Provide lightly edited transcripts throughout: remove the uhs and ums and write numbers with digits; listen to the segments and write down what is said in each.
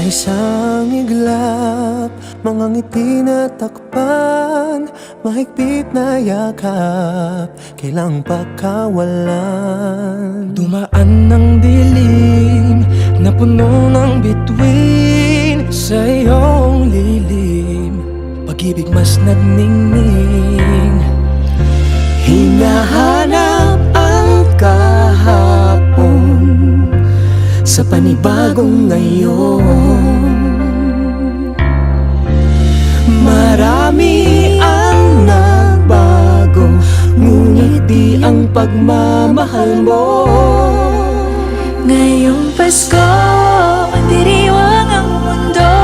isang iglap, mga ngiti na takpan, mahigpit na yakap, kailang pagkawalan. Dumaan ng dilim na puno ng bituin sa iyong lilim, pag-ibig mas nagningning. Hinahanap ang kahapon sa panibagong ngayon. Marami ang nagbago, ngunit di ang pagmamahal mo. Ngayong Pasko, diriwang ang mundo.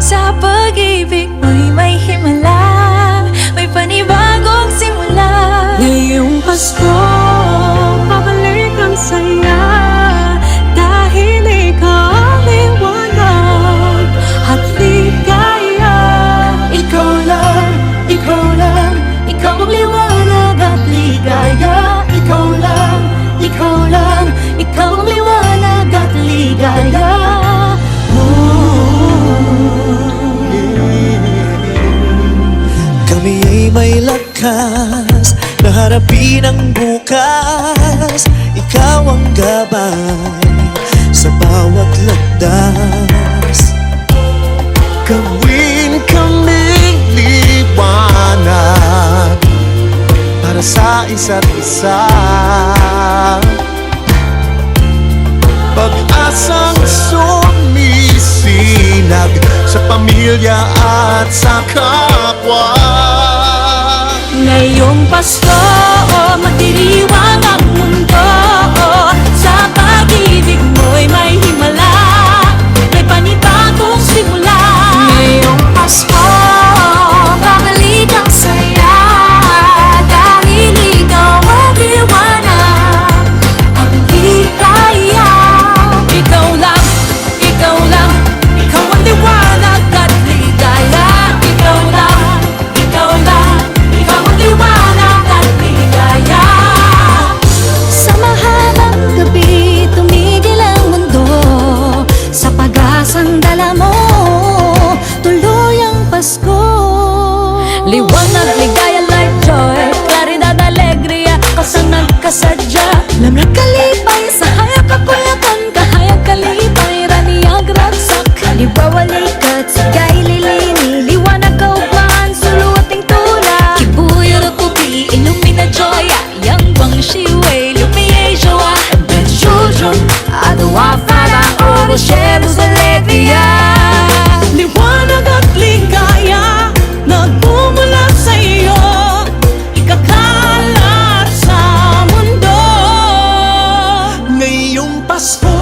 Sa pag-ibig mo'y may himala, may panibagong simula. Ngayong Pasko, pabalik ang saya, dahil ikaw ang liwanag at ligaya. Ikaw lang, ikaw lang, ikaw ang liwanag at ligaya. Ikaw lang, ikaw lang, ikaw ang liwanag at ligaya. Kami ay may lakas na harapin ang bukas. Ikaw ang gabay sa bawat landas. Gawin kaming liwanag para sa isa't isa. Pag-asang sumisinag sa pamilya at sa kapwa. Ngayong Pasko, magdiriwang ang mundo. Sa pag-ibig mo'y may himala, may panibagong simula. Ngayong Pasko, babalik ang saya, dahil ikaw ang liwanag, ang ligaya. Ikaw lang, ikaw lang, ikaw ang liwanag at ligaya. Ikaw lang, ikaw lang, ikaw ang liwanag at ligaya. Sa mahabang gabi, tumigil ang mundo. Sa pag-asang dala mo, tuloy ang Pasko. Liwanag, ligaya, light, joy, klaridad, alegria, kasang nagkasadya. Lamang kalipay, sa hayag kakulakan, kahayag kalipay, raniyag ragsak. Liwawalikat, sigay lilini, liwanag kaugmaan, suluating tula. Kibuyo na pupi, illumina joya, yang bang shiway, lumiye joa. Ben children, adawa fala, oro shedos alegria. Liwanag at ligaya, nagmumula sa iyo, ikakalat sa mundo. Ngayong Pasko,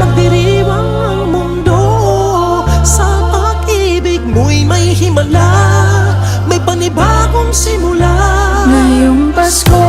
magdiriwang ang mundo. Sa pag-ibig mo'y may himala, may panibagong simula. Ngayong Pasko,